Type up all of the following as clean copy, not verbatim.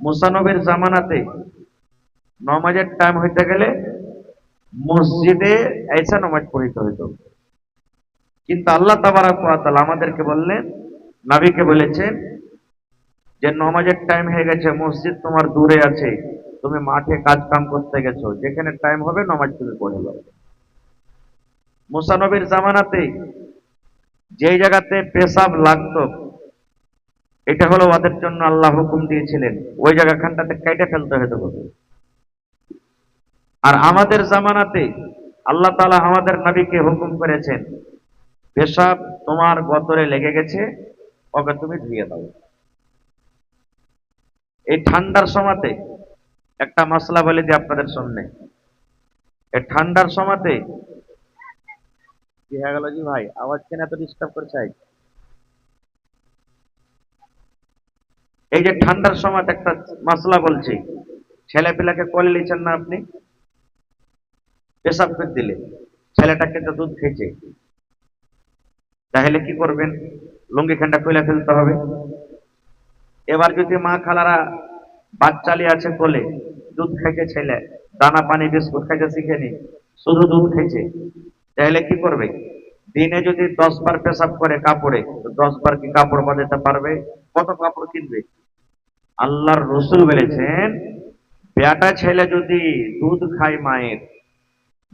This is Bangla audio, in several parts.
মুসা নবীর জামানাতে নামাজের টাইম হইতে গেলে মসজিদে এসে নামাজ পড়িতে হইতো। কিন্তু আল্লাহ তাবারাক ওয়া তাআলা আমাদেরকে বললেন, নবীকে বলেছেন যে নামাজের টাইম হয়ে গেছে, মসজিদ তোমার দূরে আছে, তুমি মাঠে কাজ কাম করতে গেছো, যেখানে টাইম হবে নামাজ তুমি পড়ে যাও। মুসা নবীর জামানাতে যেই জায়গাতে পেশাব লাগতো, এটা হলো ওদের জন্য আল্লাহ হুকুম দিয়েছিলেন ওই জায়গাখানটাতে কেটে ফেলতে হতো। আর আমাদের জামানাতে আল্লাহ তাআলা আমাদের নবীকে হুকুম করেছেন, পেশাব তোমার গতরে লেগে গেছে, ওকে তুমি ধুয়ে দাও। এই ঠান্ডার সময়তে একটা মশলা বলে দিই আপনাদের সামনে। এই ঠান্ডার সময়তে কি হয়ে গেল জি ভাই, আওয়াজ কেন এত ডিস্টার্ব করছে? এই যে ঠান্ডার সময় একটা মশলা বলছি, ছেলে পিলাকে কোলে নিচ্ছেন না আপনি, পেশাব করে দিলে ছেলেটাকে তো দুধ খেয়েছে, তাহলে কি করবেন? লুঙ্গি খান্ডা খুলে ফেলতে হবে। এবার যদি মা খালারা বাচ্চা নিয়ে আছে কোলে, দুধ খাইছে ছেলে, দানা পানি বিস্কুট খাইতে শিখেনি, শুধু দুধ খেয়েছে, তাহলে কি করবে? দিনে যদি 10 বার পেশাব করে কাপড়ে, তো 10 বার কি কাপড় বাঁধাতে পারবে? কত কাপড় কিনবে? আল্লাহর রসুল বলেছেন, বেটা ছেলে যদি দুধ খায় মায়ের,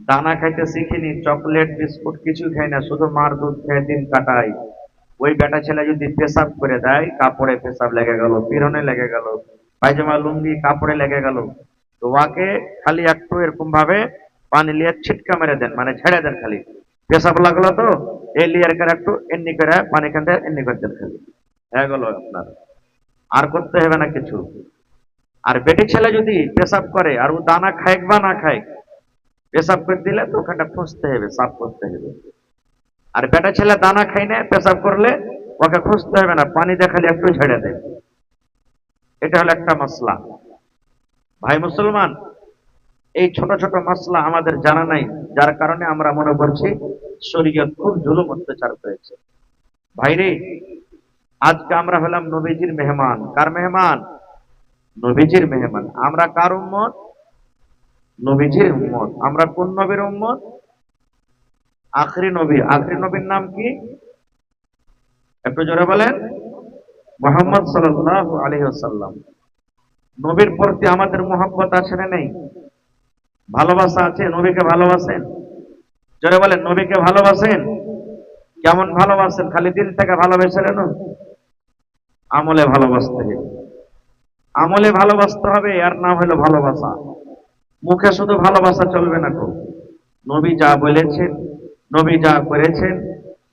দানা খাইতে শিখিনি, চকলেট বিস্কুট কিছু খায় না, শুধু মার দুধ খেয়ে দিন কাটায়, ওই বেটা ছেলে যদি পেশাব করে দেয়, কাপড়ে পেশাব লেগে গেল, পিরনে লেগে গেল, পায়জামা লুঙ্গি কাপড়ে লেগে গেল, তো ওকে খালি একটু এরকম ভাবে পানি লিয়ে ছিটকা মেরে দেন, মানে ছেড়ে দেন, খালি পেশাব লাগলো তো এই লিয়ার করে একটু এমনি করে পানি খান এমনি করে দেন, খালি হয়ে গেল আপনার, আর করতে হবে না কিছু। আর বেটি ছেলে যদি পেশাব করে আর ও দানা খায় বা না খায়, পেশাব করে দিলে তো ওখানটা খুঁজতে হবে, সাফ করতে হবে। আর বেটা ছেলে দানা খায় না, পেশাব করলে ওকে খুঁজতে হবে না, পানি দিয়ে খালি একটু ছেড়ে দেয়। এটা হলো একটা মশলা। ভাই মুসলমান, এই ছোট ছোট মশলা আমাদের জানা নাই, যার কারণে আমরা মনে করছি শরীয়ত খুব জুলুম অত্যাচার করেছে। ভাইরে, আজকে আমরা হলাম নবীজির মেহমান। কার মেহমান? নবীজির মেহমান। আমরা কার উম্মত? নবীজির উম্মত। আমরা কোন নবীর উম্মত? আখরি নবী। আখরি নবীর নাম কি? একটু জোরে বলেন। মুহাম্মদ সাল্লাল্লাহু আলাইহি ওয়াসাল্লাম। নবীর প্রতি আমাদের মোহাব্বত আছে না নেই? ভালোবাসা আছে? নবীকে ভালোবাসেন? জোরে বলেন, নবীকে ভালোবাসেন? কেমন ভালোবাসেন? খালি দিল থেকে ভালোবেসেন? আমলে ভালোবাসতে হবে। আমলে ভালোবাসতে হবে, আর নাম হলো ভালোবাসা। মুখে শুধু ভালোবাসা চলবে না। তো নবী যা বলেছেন, নবী যা করেছেন,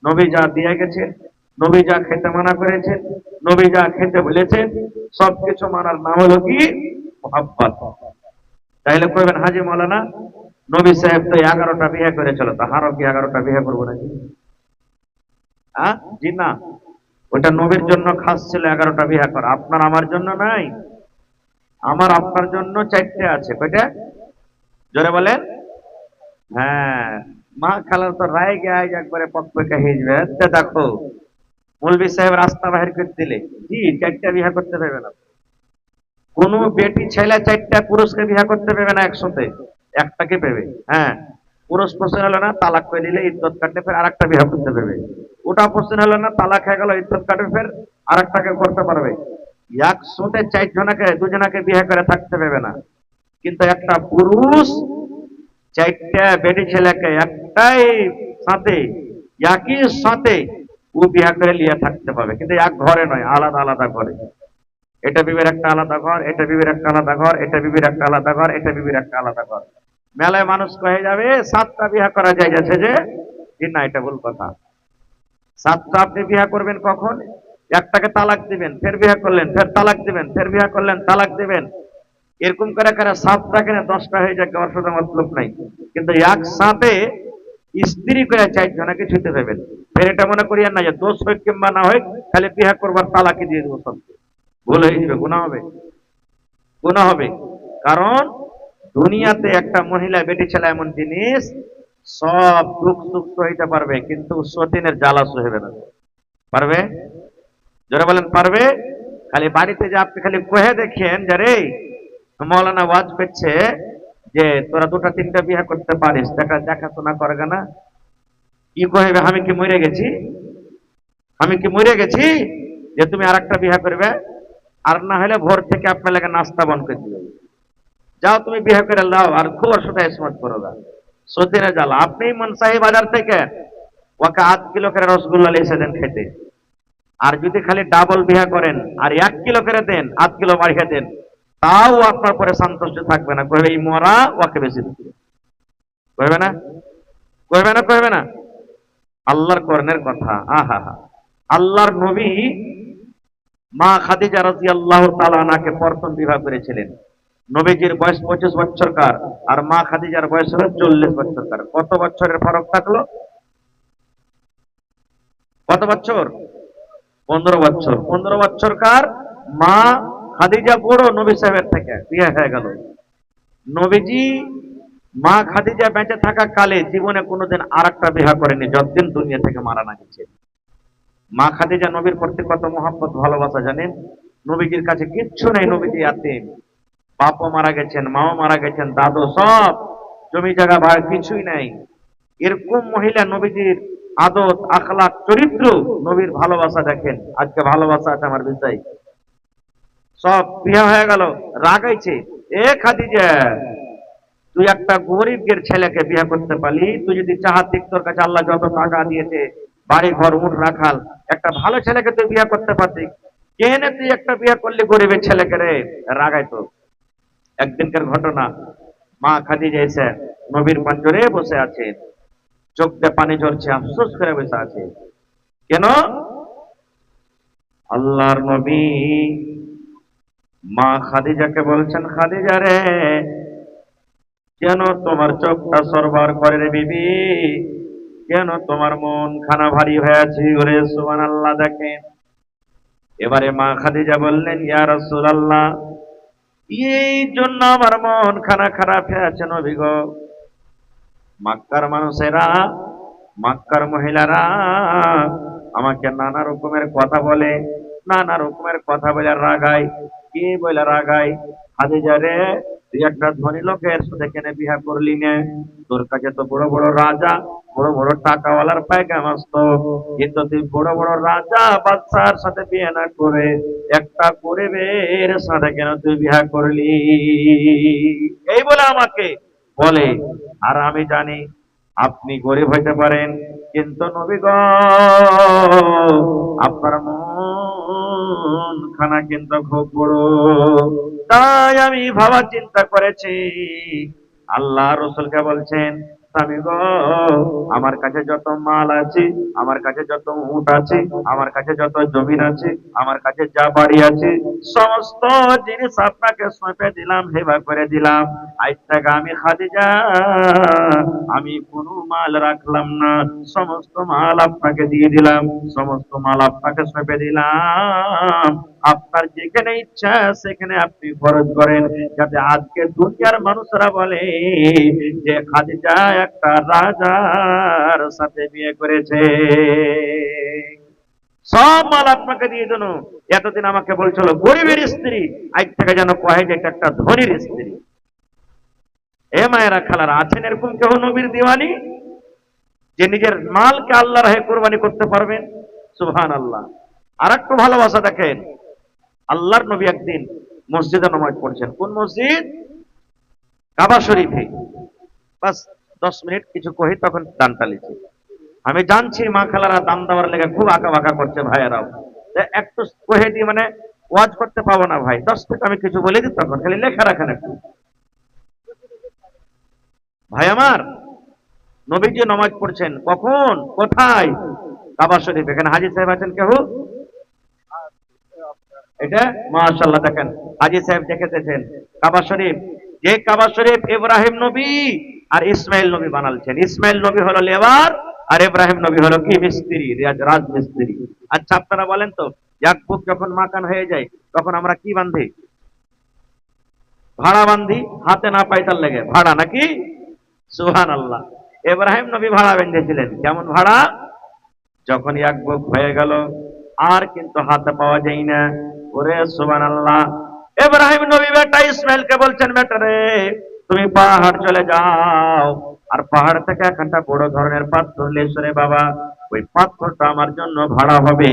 নবী যা দিয়ে গেছেন, নবী যা খেতে মানা করেছেন, নবী যা খেতে বলেছেন, সবকিছু মানার নাম হলো কি? মোহাব্বত। তাহলে কইবেন, হাজি মাওলানা নবী সাহেব তো 11টা বিয়ে করেছিল, তাহারও কি 11টা বিয়ে করবো নাকি? জি না, ওটা নবীর জন্য খাস ছিল 11টা বিয়ে করা, আপনার আমার জন্য নাই। আমার আপনার জন্য 4টে আছে। কয়টা? জোরে বলেন। হ্যাঁ, মা খালার তো রায় গায়ে একবারে পকপকে হয়ে যাবে। দেখো, মৌলভী সাহেব রাস্তা বাহির করে দিলে, জি 4টা বিয়ে করতে পারবে না। কোন বেটি ছেলে 4টা পুরুষকে বিয়ে করতে পারবে না একসাথে, একটাকে পেবে। হ্যাঁ, পুরুষ পছন্দ হলো না, তালাক করে দিলে ইজ্জত কাটলে ফের আরেকটা বিয়ে করতে পারবে। ওটা পছন্দ হলো না, তালাক হয়ে গেল, ইজ্জত কাটে ফের আরেকটাকে করতে পারবে। একসাথে 4জনাকে 2জনাকে বিয়ে করে থাকতে পারবে না। কিন্তু একটা পুরুষ 4টা বেটি ছেলেকে একটাই সাথে, একই সাথে ও বিয়ে করে নিয়ে থাকতে পারবে, কিন্তু এক ঘরে নয়, আলাদা আলাদা ঘরে। এটা বিবির একটা আলাদা ঘর, এটা বিবির একটা আলাদা ঘর, এটা বিবির একটা আলাদা ঘর, এটা বিবির একটা আলাদা ঘর। মেলায় মানুষ কয়ে যাবে 7টা বিয়ে করা যায় যাচ্ছে যে, না, এটা ভুল কথা। 7টা আপনি বিয়ে করবেন কখন? একটাকে তালাক দিবেন, ফের বিয়ে করলেন, ফের তালাক দিবেন, ফের বিয়ে করলেন, তালাক দিবেন, এরকম করে করে 7টা কেন 10টা হয়ে যায়, ওর সাথে মতলব নাই। কিন্তু একসাথে স্ত্রী করে 4জনাকে ছুটে দেবেন। ফের এটা মনে করিয়েন না যে দোষ হোক কিংবা না হোক, খালি বিয়ে করবার তালাকি দিয়ে দেবো সবকে, ভুল হয়ে যাবে, গুনাহ হবে, গুনাহ হবে। কারণ দুনিয়াতে একটা মহিলা বেটি ছেলে এমন জিনিস, সব দুঃখ সুখ সইতে পারবে, কিন্তু সতীনের জ্বালা সইবে না। পারবে? যারা বলেন পারবে, খালি বাড়িতে যে আপনি খালি কহে দেখেন যে রে মৌলানা ওয়াজ করছে যে তোরা দুটা তিনটা বিয়ে করতে পারিস, দেখা দেখাশোনা করবে না, কি কহেবে আমি কি মরে গেছি, আমি কি মরে গেছি যে তুমি আর একটা বিয়ে করবে? আর না হলে ভোর থেকে আপনার লাগে নাস্তা বন্ধ করে দিবে, যাও তুমি বিয়ে করে লাও আর খুব অসুবিধা স্মার্ট করো না সতীরে জ্বালা। আপনি মনসাহি বাজার থেকে ওকে 8 কিলো করে রসগোল্লা এসে দেন খেতে, আর যদি খালি ডাবল বিয়া করেন আর 1 কিলো করে দেন, 8 কিলো বাড়িয়ে দেন, তাও আপনার পরে সন্তুষ্ট থাকবে না, কইবে এই মরা ওকে বেশি দিচ্ছে, কইবে না, কইবে না, কইবে না। আল্লাহর করণের কথা। আহা হা, আল্লাহর নবী মা খাদিজা রাদিয়াল্লাহু তাআলা আনহাকে প্রথম বিবাহ করেছিলেন। নবীজির বয়স 25 বছরকার আর মা খাদিজার বয়স হলো 40 বছরকার। কত বছরের ফারাক থাকলো? কত বছর? 15 বছর। 15 বছরকার মা খাদিজা বড় নবী সাহেবের থেকে বিয়ে হয়ে গেল। নবীজি মা খাদিজা বেঁচে থাকা কালে জীবনে কোনোদিন আর একটা বিয়ে করেনি, যতদিন দুনিয়া থেকে মারা না গেছে। মা খাদিজা নবীর প্রতি কত মহব্বত ভালোবাসা জানেন? নবীজির কাছে কিচ্ছু নেই, নবীজি ইয়াতীম, বাপও মারা গেছেন, মাও মারা গেছেন, দাদু সব, জমি জায়গা ভাই কিছুই নাই। এরকম মহিলা নবীজির আদত আখলাক চরিত্র, নবীর ভালোবাসা দেখেন। আজকে ভালোবাসা আছে আমার বিষয়, সব বিয়ে হয়ে গেল, রাগাইছে, এ খাদিজা তুই একটা গরিবের ছেলেকে বিয়ে করতে পারলি, তুই যদি চাহাতিক তোর কাছে আল্লাহ যত টাকা দিয়েছে, বাড়ি ঘর উঠ রাখাল, একটা ভালো ছেলেকে তুই বিয়ে করতে পারতি, কেন তুই একটা বিয়ে করলি গরিবের ছেলেকে রে? রাগাইতো। একদিনকার ঘটনা, মা খাদিজা এসে নবীর পাঞ্জরে বসে আছে, চোখ দিয়ে পানি ঝরছে, আফসোস করে বসে আছে। কেন? আল্লাহর নবী মা খাদিজাকে বলছেন, খাদিজা রে কেন তোমার চোখটা সরবার করে রে বিবি, কেন তোমার মন খানা ভারী হয়ে আছে? ওরে সুবহানাল্লাহ। দেখেন এবারে মা খাদিজা বললেন, ইয়া রাসূলুল্লাহ এই জন্য আমার মন খানা খারাপ হয়ে আছে নবী গো, মক্কার মানুষেরা, মক্কার মহিলারা আমাকে নানা রকমের কথা বলে, নানা রকমের কথা বলে রাগায়। কি বলে রাগায়? খাদিজা রে তুই একটা ধনী লোকের সাথে কেন বিয়ে করলি না? তোর কাছে তো বড় বড় রাজা, বড় বড় টাকাওয়ালার পায়গাম আসতো, কিন্তু তুই বড় বড় রাজা বাদশার সাথে বিয়ে না করে একটা গরিবের সাথে কেন তুই বিয়ে করলি? এই বলে আমাকে বলে। আর আমি জানি আপনি গরিব হইতে পারেন, কিন্তু নবী গো আপনার মন খানা কিন্তু খুব বড়। তাই আমি ভাবা চিন্তা করেছি, আল্লাহ রসুলকে বলছেন, স্বামী গো আমার কাছে যত মাল আছে, আমার কাছে যত উট আছে, আমার কাছে যত জমিন আছে, আমার কাছে যা বাড়ি আছে, সমস্ত জিনিস আপনাকে সঁপে দিলাম, হেবা করে দিলাম। আজ থেকে আমি খাদিজা আমি কোনো মাল রাখলাম না, সমস্ত মাল আপনাকে দিয়ে দিলাম, সমস্ত মাল আপনাকে সঁপে দিলাম। আপনার যেখানে ইচ্ছা সেখানে আপনি খরচ করেন, যাতে আজকে দুনিয়ার মানুষরা বলে যে খাদিজা একটা রাজার সাথে বিয়ে করেছে। সব মাল আপনাকে দিয়ে দেন। এতদিন আমাকে বলছিল গরিবের স্ত্রী, আজ থেকে যেন কহে যে এটা একটা ধনীর স্ত্রী। এ মায়েরা খালারা, আছেন এরকম কেউ নবীর দিওয়ানি যে নিজের মালকে আল্লাহর রাহে কোরবানি করতে পারবেন? সুবহানাল্লাহ। আর একটু ভালোবাসা দেখেন, আল্লাহর নবী একদিন মসজিদে নামাজ পড়ছেন। কোন মসজিদ? কাবা শরীফে। বাস 10 মিনিট কিছু কহি, তখন দান টালিছে। আমি জানছি মা খালারা দান দেওয়ার লেগে খুব আঁকা বাঁকা করছে ভাইয়েরাও, একটু কহে দিই মানে ওয়াজ করতে পাবো না ভাই, 10 থেকে আমি কিছু বলে দিই, তখন খালি লেখা রাখেন একটু। ভাই আমার, নবীজি নামাজ পড়ছেন, কখন কোথায়? কাবা শরীফ। এখানে হাজী সাহেব আছেন কেউ? এটা মাশাআল্লাহ, দেখেন হাজী সাহেব দেখেছেন কাবা শরীফ, যে কাবা শরীফ ইব্রাহিম নবী আর ইসমাইল নবী বানালছেন। ইসমাইল নবী হলো লেবার আর ইব্রাহিম নবী হলো কি মিস্ত্রি, রাজমিস্ত্রি। আচ্ছা আপনারা বলেন তো, ইয়াকুব যখন মাকান হয়ে যায় তখন আমরা কি বান্ধি? ভাড়া বান্ধি, হাতে না পাইতার লেগে ভাড়া, নাকি? সুবহানাল্লাহ। ইব্রাহিম নবী ভাড়া বেঁধেছিলেন। কেমন ভাড়া? যখন ইয়াকুব হয়ে গেল আর কিন্তু হাতে পাওয়া যায় না, ওরে সুবহানাল্লাহ। ইব্রাহিম নবী বেটা ইসমাইলকে বলছেন, বেটা রে তুমি পাহাড় চলে যাও, আর পাহাড় থেকে একটা বড় ধরনের পাথর লেসো রে বাবা, ওই পাথরটা আমার জন্য ভাড়া হবে।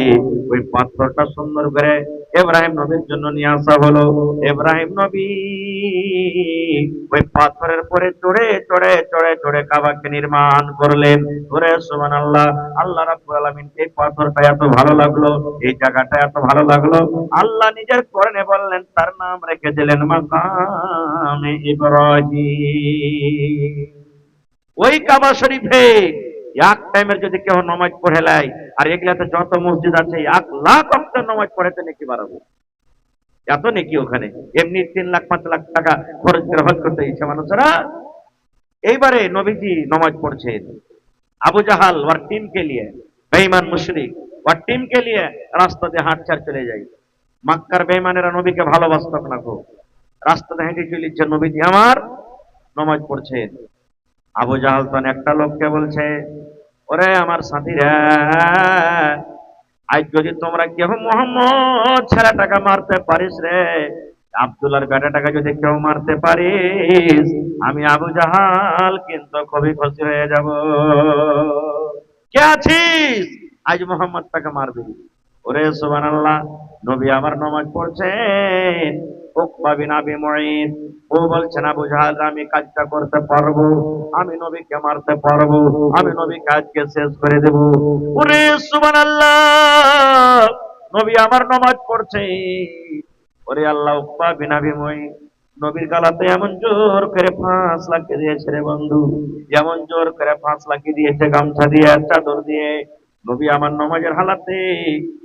ওই পাথরটা সুন্দর করে ইব্রাহিম নবীর জন্য নিয়ে আসা হলো। ইব্রাহিম নবী ওই পাথরের পরে চড়ে চড়ে চড়ে চড়ে কাবাকে নির্মাণ করলেন। ওরে সুবহানাল্লাহ। আল্লাহ রাব্বুল আলামিন এই পাথরটা এত ভালো লাগলো, এই জায়গাটা এত ভালো লাগলো, আল্লাহ নিজের কোরআনে বললেন, তার নাম রেখে দিলেন মাকামে ইব্রাহিম। ওই কাবা শরীফে এক টাইমের যদি কেউ নামাজ পড়ে লাই, আর এগুলাতে যত মসজিদ আছে 1,00,000 ওয়াক্ত নামাজ পড়েতে নাকি বাড়াবো, এত নাকি ওখানে। এমনি 3 লাখ 5 লাখ টাকা খরচ করে হজ করতে ইচ্ছে মানুষেরা। এইবারে নবীজি নামাজ পড়ছেন, আবু জাহাল ওর টিম কে লিয়ে, বেঈমান মুশরিক ওর টিম কে লিয়ে রাস্তা দিয়ে হাঁটছাড় চলে যায়। মক্কার বেঈমানেরা নবীকে ভালোবাসত না খুব, রাস্তাতে হেঁটে চলেছে, নবীজি আমার নামাজ পড়ছেন। আবু জাহাল তখন একটা লোককে বলছে, ওরে আমার সাথীরা, আজ যদি তোমরা কেউ মোহাম্মদ ছেলেটাকে মারতে পারিস রে, আব্দুল্লাহর বেটাটাকে যদি কেউ মারতে পারিস, আমি আবু জাহাল কিন্তু খুবই খুশি হয়ে যাব। কে আছিস আজ মোহাম্মদটাকে মারবি? ওরে সুবহানাল্লাহ। নবী আমার নামাজ পড়ছেন, উকবা বিন আবি মুঈত ও বলছেন, আবু জাহাল আমি কাজটা করতে পারবো, আমি নবীকে মারতে পারবো, আমি নবীকে আজকে শেষ করে দেব। ওরে সুবহানাল্লাহ। নবী আমার নামাজ পড়ছে, ওরে আল্লাহ, উকবা বিন আবি মুঈত নবীর গলাতে এমন জোর করে ফাঁস লাগিয়ে দিয়েছে রে বন্ধু, এমন জোর করে ফাঁস লাগিয়ে দিয়েছে, গামছা দিয়ে চাদর দিয়ে। নবী আমার নামাজের হালাতে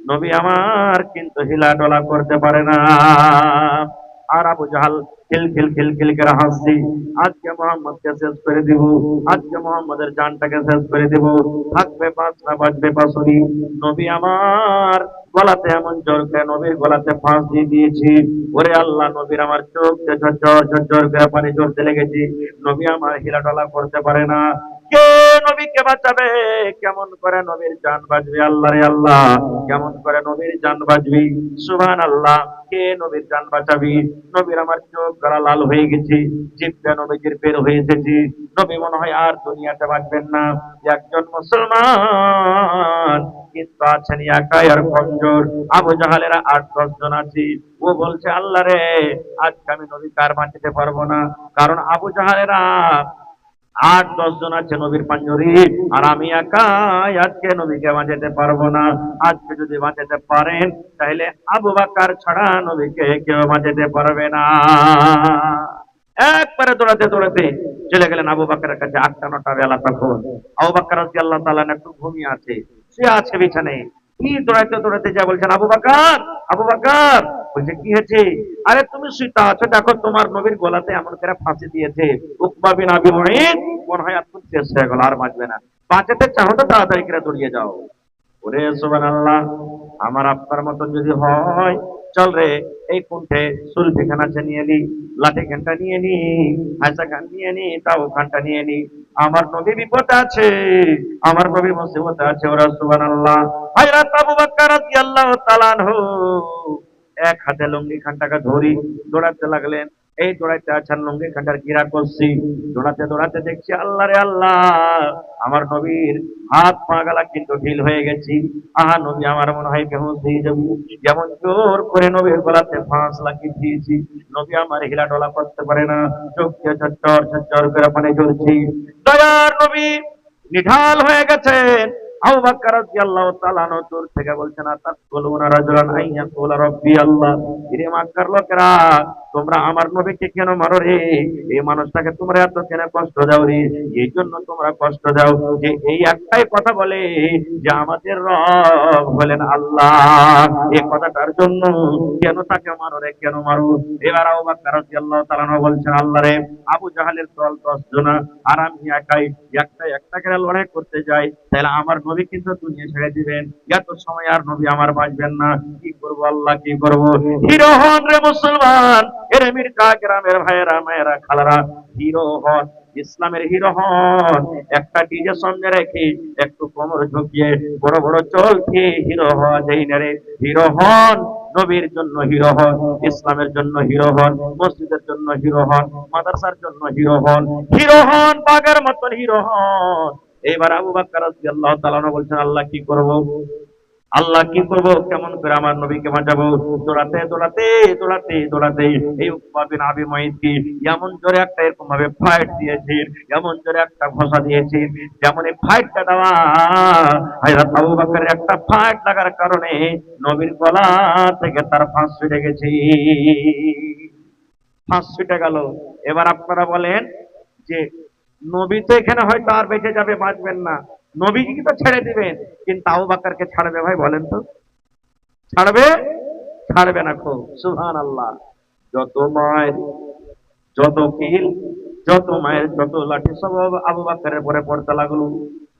নবী আমার কিন্তু হিলা ডলা করতে পারে না। আর আবু জাহাল খিল খিল খিল খিল করে হাসছি, আজকে মোহাম্মদকে শেষ করে দিব, আজকে মোহাম্মদের জানটাকে শেষ করে দিব, থাকবে পাঁচ না বাজবে পাঁচুরি। নবী আমার গলাতে এমন জোর করে নবীর গলাতে ফাঁস দিয়ে দিয়েছি। ওরে আল্লাহ, নবীর আমার চোখ ঝরঝর ঝরঝর করে পানি ঝরতে লেগেছি, নবী আমার হিলা ডলা করতে পারে না। কে নবীকে বাঁচাবে? কেমন করে নবীর জান বাঁচবে? আল্লাহ রে আল্লাহ, কেমন করে নবীর জান বাঁচবি? সুবহানাল্লাহ। কে নবীর জান বাঁচাবি? নবীর আমার চোখ গলা লাল হয়ে গেছে, জিভটা নবীজির বের হয়ে এসেছে, নবী মনে হয় আর দুনিয়াতে বাঁচবেন না। একজন মুসলমান কিন্তু আছেন একাই আর কমজোর। আবু জাহালেরা 8-10 জন আছে। ও বলছে, আল্লাহ রে, আজকে আমি নবীকে আর বাঁচাতে পারবো না, কারণ আবু জাহালেরা 8-10 জন আছে নবীর পাঞ্জরি, আর আমি একাই আজকে নবীকে বাঁচাতে পারবো না। আজকে যদি বাঁচাতে পারেন, তাহলে আবু বকর ছাড়া নবীকে কেউ বাঁচাতে পারবে না। একবারে দৌড়াতে দৌড়াতে চলে গেলেন আবু বকরের কাছে। 8টা-9টা বেলা তখন। আবু বকর রাদিয়াল্লাহু তাআলা একটু ঘুমিয়ে আছে, শুয়ে আছে বিছানায়। কি দৌড়াতে দৌড়াতে যা বলছেন, আবু বকর, আবু বকর। বলছে, কি হয়েছে? আরে তুমি শুইতে আছো, দেখো তোমার নবীর গলাতে এমন করে ফাঁসি দিয়েছে, উকবা বিন আবি মুঈত, মনে হয় এখন শেষ হয়ে গেল, আর বাঁচবে না। বাঁচাতে চাও তো তাড়াতাড়ি করে দৌড়িয়ে যাও। ওরে সুবহানাল্লাহ। আমার আপনার মতন যদি হয়, চল রে, এই কুণ্ঠে সুলফি খান আছে নিয়ে নি, লাঠি খানটা নিয়ে নি, হাসা খান নিয়ে নি, তাও খানটা নিয়ে নি। আমার নবী বিপদে আছে, আমার নবী মুসিবতে আছে। ওরা সুবহানাল্লাহ। হযরত আবু বকর রাদিয়াল্লাহু তাআলা আনহু এক হাতে লুঙ্গি খানটাকে ধরি দৌড়াতে লাগলেন। এই দৌড়াইতে আছেন, লুঙ্গি খানটার ঘিরা করছি, দৌড়াতে দৌড়াতে দেখছি, আল্লাহ রে আল্লাহ, আমার নবীর হাত পা গলা কিন্তু ঢিল হয়ে গেছি। আহা নবী আমার মনে হয় বেহুশ হয়ে যাবো, যেমন জোর করে নবীর গলাতে ফাঁস লাগিয়ে দিয়েছি। নবী আমার হিলা ডলা করতে পারে না, চোখ দিয়ে ঝরঝর ঝরঝর করে পানি ঝরছি। দয়ার নবী নিঢাল হয়ে গেছেন। আবু বকর রাদিয়াল্লাহু তাআলা আনহু দূর থেকে বলছেন, আতাকুলুনা রাজুলান আইয়াকুলা রাব্বি আল্লাহ। এরে মক্কার লোকেরা, তোমরা আমার নবীকে কেন মারো রে? এই মানুষটাকে তোমরা এত কেন কষ্ট দাও রে? এই জন্য তোমরা কষ্ট দাও যে এই একটাই কথা বলে যে আমাদের রব হলেন আল্লাহ। এই কথাটার জন্য কেন তাকে মারো রে, কেন মারো? এবার আবু বকর রাদিয়াল্লাহু তাআলা আনহু বলছেন, আল্লাহ রে, আবু জাহালের দল 10 জন, আর আমি একাই, একটা করে লড়াই করতে যাই, তাহলে আমার নবী কিন্তু দুনিয়া ছেড়ে দিবেন, এত সময় আর নবী আমার বাঁচবেন না। কি করবো আল্লাহ, কি করবো? হিরো হন রে মুসলমান, এরে মির্কা গ্রামের ভাইয়েরা, মায়েরা, খালারা, হিরো হন। ইসলামের হিরো হন, একটা ডিজে সামনে রেখে একটু কোমর ঝুঁকিয়ে বড় বড় চলছে হিরো হওয়া যায় না রে। হিরো হন, নবীর জন্য হিরো হন, ইসলামের জন্য হিরো হন, মসজিদের জন্য হিরো হন, মাদ্রাসার জন্য হিরো হন বাঘের মতন হিরো হন। এবার আবু বকর রাদিয়াল্লাহু তাআলা আনহু বলছেন, আল্লাহ কি করব, আল্লাহ কি করব, কেমন করে আমার নবীকে বাঁচাবো। দৌড়াতে দৌড়াতে দৌড়াতে দৌড়াতে এই উকবা বিন আবি মুঈত কি এমন জোরে একটা এরকম ভাবে ফাইট দিয়েছে, এমন জোরে একটা ঘোষা দিয়েছে, যেমন এই ফাইটটা দেওয়া হযরত আবু বকরের একটা ফাইট লাগার কারণে নবীর গলা থেকে তার ফাঁস ছুটে গেছে, ফাঁস ছুটে গেল। এবার আপনারা বলেন যে নবী তো এখানে হয়তো আর বেঁচে যাবে, বাঁচবেন না, নবীকে তো ছেড়ে দিবেন, কিন্তু আবু বকরকে ছাড়বে ভাই বলেন তো? ছাড়বে? ছাড়বে না। খুব সুবহানাল্লাহ। যত মায়ের, যত কিল, যত মায়ের, যত লাঠি সব আবু বকরের পরে পড়তে লাগলো।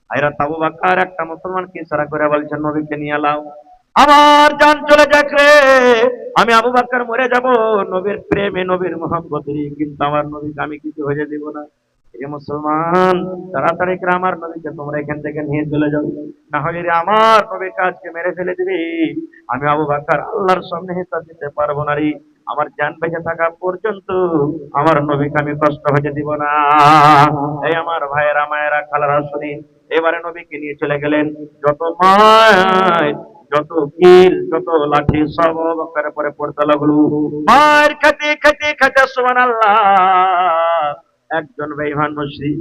হযরত আবু বকর একটা মুসলমানকে ইশারা করে বলছেন, নবীকে নিয়ে এলাও, আমার জান চলে যাক রে, আমি আবু বকর মরে যাব নবীর প্রেমে, নবীর মহব্বতে, কিন্তু আমার নবীকে আমি কিছু হয়ে দিব না। এ মুসলমান, তাড়াতাড়ি করে আমার নবীকে তোমরা এখান থেকে নিয়ে চলে যাও, না হলে রে আমার নবীকে আজকে মেরে ফেলে দিবি। আমি আবু বকর আল্লাহর সামনে হিসাব দিতে পারবো না রে, আমার জান বেঁচে থাকা পর্যন্ত আমার নবীকে আমি কষ্ট হতে দিব না। এই আমার ভাইয়েরা মায়েরা খালারা শুনিন, এবারে নবীকে নিয়ে চলে গেলেন। যত মায়, যত কিল, যত লাঠি সব আবু বকরের পরে পড়তে লাগলো। মার খেতে খেতে খেতে সুবহানাল্লাহ, একজন বেঈমান মুশরিক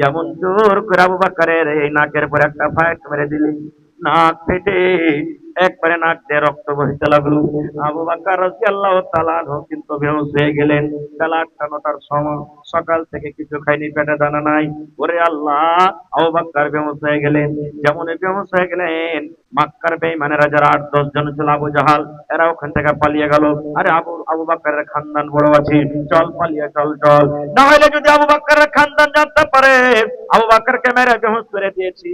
এমন জোর করে আবু বকরের এই নাকের পরে একটা ফাইট মেরে দিলেন, নাক ফেটে একবারে নাক দিয়ে রক্ত বহিতে লাগলো। আবু বকর রাদিয়াল্লাহু তাআলা আনহু কিন্তু বেহুশ হয়ে গেলেন। বেলা ৮টা-৯টার সময়, সকাল থেকে কিছু খাইনি, পেটে দানা নাই। ওরে আল্লাহ, আবু বকর বেহুশ হয়ে গেলেন। যেমন বেহুশ হয়ে গেলেন, মক্কার বেঈমানেরা যারা ৮-১০ জন ছিল, আবু জাহাল, এরা ওখান থেকে পালিয়ে গেল। আরে আবু আবু বকরের খানদান বড় আছে, চল পালিয়ে চল চল, না হলে যদি আবু বকরের খানদান জানতে পারে আবু বকরকে মেরে বেহুশ করে দিয়েছি,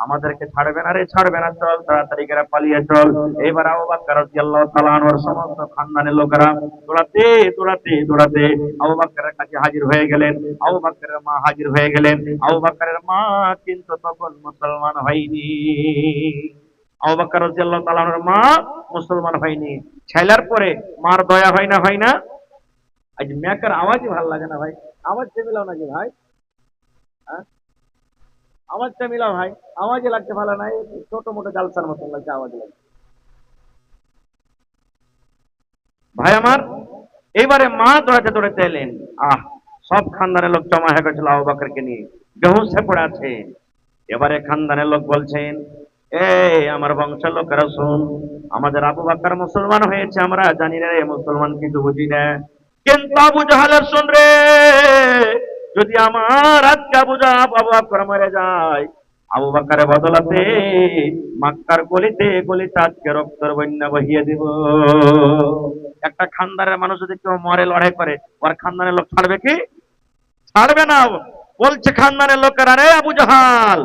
আমাদেরকে ছাড়বে না রে, ছাড়বে না, চল তাড়াতাড়ি করে পালিয়ে চল। এবার আবু বকর রাদিয়াল্লাহু তাআলা আনহুর সমস্ত খানদানের লোকেরা দৌড়াতে দৌড়াতে দৌড়াতে আবু বকরের কাছে হাজির হয়ে গেলেন। আবু বকরের মা হাজির হয়ে গেলেন। আবু বকরের মা কিন্তু তখন মুসলমান হয়নি। আবু বকর রাদিয়াল্লাহু তাআলা আনহুর মা মুসলমান হয়নি। ছেলের পরে মার দয়া হয় না, হয় না? আজ মেকার আওয়াজই ভালো লাগে না ভাই, আওয়াজটা মিলাও নাকি ভাই, হ্যাঁ আওয়াজটা মিলাও ভাই, আওয়াজে লাগছে ভালো নাই, ছোট মোটো জালসার মতন লাগছে, আওয়াজ লাগছে ভাই আমার। এইবারে মা দৌড়াতে দৌড়াতে এলেন, আহ, সব খানদানের লোক জমা হয়ে গেছিল আবু বকরকে নিয়ে, বেহুশ হয়ে পড়ে আছে। এবারে খানদানের লোক বলছেন, এই আমার বংশের লোকেরা শুন, আমাদের আবু বকর মুসলমান হয়েছে, আমরা জানি না রে, মুসলমান কিছু বুঝি না, কিন্তু আবু জাহালের শুন রে, যদি আমার আজকে আবু বকর মরে যায়, আবু বকরের বদলাতে মক্কার গলিতে গলিতে আজকে রক্তের বন্যা বহিয়ে দিব। একটা খানদানের মানুষ যদি কেউ মরে, লড়াই করে, ওর খানদানের লোক ছাড়বে কি? ছাড়বে না। বলছে খানদানের লোকেরা, রে আবু জাহাল,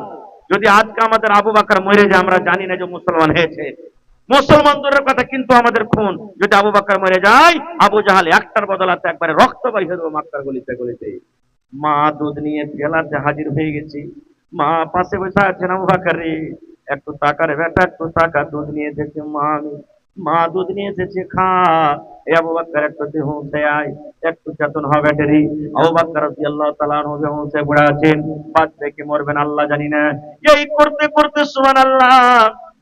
যদি আজকে আমাদের আবু বকর মরে যায়, আমরা জানি না যে মুসলমান হয়েছে, মুসলমানদের কথা কিন্তু আমাদের খুন, যদি আবু বকর মরে যায়, আবু জাহাল একটার বদলাতে একবারে রক্ত বহিয়ে দেবো মক্কার গলিতে গলিতে। মা দুধ নিয়ে গেলাতে হাজির হয়ে গেছি, মা পাশে বসে আছেন, আবু বকর রে একটু টাকা রে বেটা, একটু টাকা, দুধ নিয়ে এসেছে মা, আমি মা দুধ নিয়ে এসেছে, খা। এ আবু বকর একটু হুঁশে আয়, একটু চেতন হ ব্যাটারি। আবু বকর রাদিয়াল্লাহু তাআলা আনহু হুঁশে পড়ে আছেন, বাঁচবে কি মরবেন আল্লাহ জানি না। এই করতে করতে সুবহানাল্লাহ,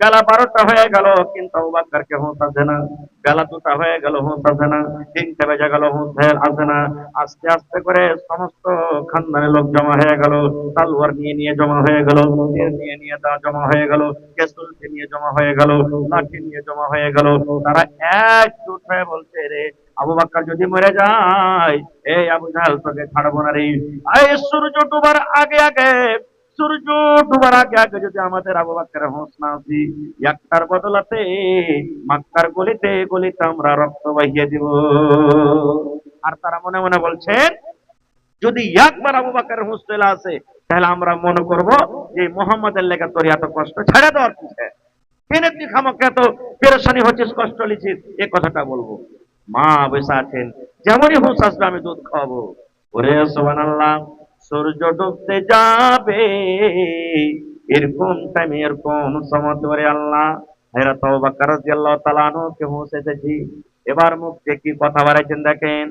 বেলা 12টা হয়ে গেল, কিন্তু আবু বকরকে হুঁশ আসে না। বেলা 2টা হয়ে গেল, হুঁশ আসে না। 3টে বেজে গেল, হুঁশ আসে না। আস্তে আস্তে করে সমস্ত খানদানের লোক জমা হয়ে গেল, তালোয়ার নিয়ে নিয়ে জমা হয়ে গেল, তীর নিয়ে নিয়ে তা জমা হয়ে গেল, কেসুলটি নিয়ে জমা হয়ে গেল, লাঠি নিয়ে জমা হয়ে গেল। তারা একজোট হয়ে বলছে, রে আবু বকর যদি মরে যায়, এই আবু জাহাল তোকে ছাড়বো না রে। এই সূর্য ডুবার আগে আগে, সূর্য ডুবার আগে আগে যদি আমাদের আবু বকরের হোশ না আসি, একটার বদলাতে মক্কার গলিতে গলিতে আমরা রক্ত বহিয়ে দিব। আর তারা মনে মনে বলছেন, যদি একবার আবু বকরের হোশ চলে আসে, তাহলে আমরা মনে করব যে মোহাম্মদের লেগে তোর এত কষ্ট ছেড়ে দেওয়ার পিছে, কেনে তুই খামকে এত পেরেশানি হচ্ছিস, কষ্ট লিছিস, এ কথাটা বলবো। মা বসে আছেন, যেমনই হুঁশ আসবে আমি দুধ খাওয়াবো। ওরে সুবহানাল্লাহ, সূর্য ডুবতে যাবে, এরকম টাইমে এরকম সময় করে আল্লাহ হযরত আবু বকর রাদিয়াল্লাহু তাআলা আনহুকে পৌঁছেছি। এবার মুখ দিয়ে কি কথা বাড়াইছেন দেখেন,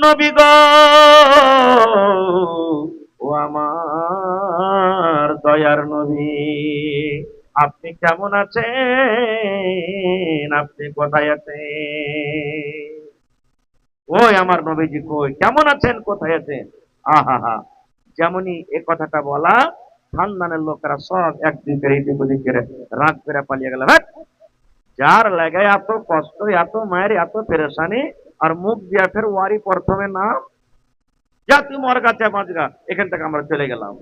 নবী গো, ও আমার দয়ার নবী, আপনি কেমন আছেন, আপনি কোথায় আছেন? ওই আমার নবীজি কই, কেমন আছেন, কোথায় আছেন? আহা হা, যেমনই এ কথাটা বলা, খানদানের লোকেরা সব একদিন করে এদিক ওদিক করে রাগ করে পালিয়ে গেল। হ্যাট! যার লাগে এত কষ্ট, এত মায়ের, এত পেরেশানি, আর মুখ দিয়া ফের ওয়ারি প্রথমে না, যা তুই মর গাছে বাঁচগা, এখান থেকে আমরা চলে গেলাম।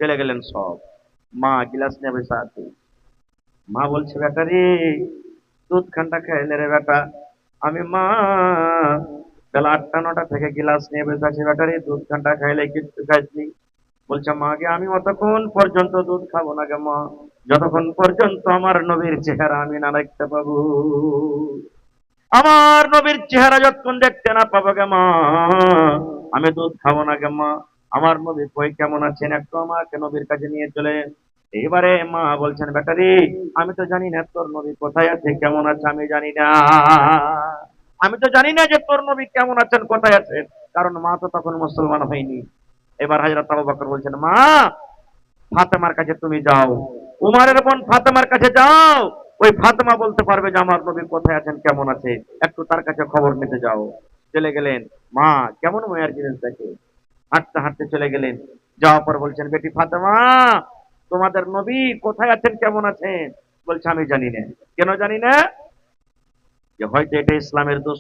চলে গেলেন সব। মা গিলাস নিয়ে বসে আছে। মা বলছে, বেটা রে, দুধ খান্ডা খাইলে রে বেটা। আমি মা বেলা 8টা 9টা থেকে গিলাস নিয়ে বসে আছি, বেটা রে দুধ খান্ডা খাইলে কিচ্ছু খাইছি। বলছে, মা গে আমি অতক্ষণ পর্যন্ত দুধ খাবো না গে মা, যতক্ষণ পর্যন্ত আমার নবীর চেহারা আমি না দেখতে পাবো। আমার নবীর চেহারা যতক্ষণ দেখতে না পাবো গে মা, আমি দুধ খাবো না গে মা। আমার নবী কই, কেমন আছেন, একটু আমাকে নবীর কাছে নিয়ে চলে। এবারে মা বলছেন, বেটারি, আমি তো জানি না তোর নবী কোথায় আছে, কেমন আছে, আমি জানি না। আমি তো জানি না যে তোর নবী কেমন আছেন, কোথায় আছেন, কারণ মা তো তখন মুসলমান হয়নি। এবার হযরত আবু বকর বলছেন, মা, ফাতেমার কাছে তুমি যাও, উমারের বোন ফাতেমার কাছে যাও। ওই ফাতেমা বলতে পারবে যে আমার নবী কোথায় আছেন, কেমন আছে, একটু তার কাছে খবর নিতে যাও। চলে গেলেন। মা কেমন মায়ের জিনিস দেখে, হাঁটতে হাঁটতে চলে গেলেন। যাওয়ার পর বলছেন, বেটি ফাতেমা, তোমাদের নবী কোথায় আছেন, কেমন আছেন? বলছে, আমি জানি না। কেন জানি না? যে হয়তো এটা ইসলামের দোষ।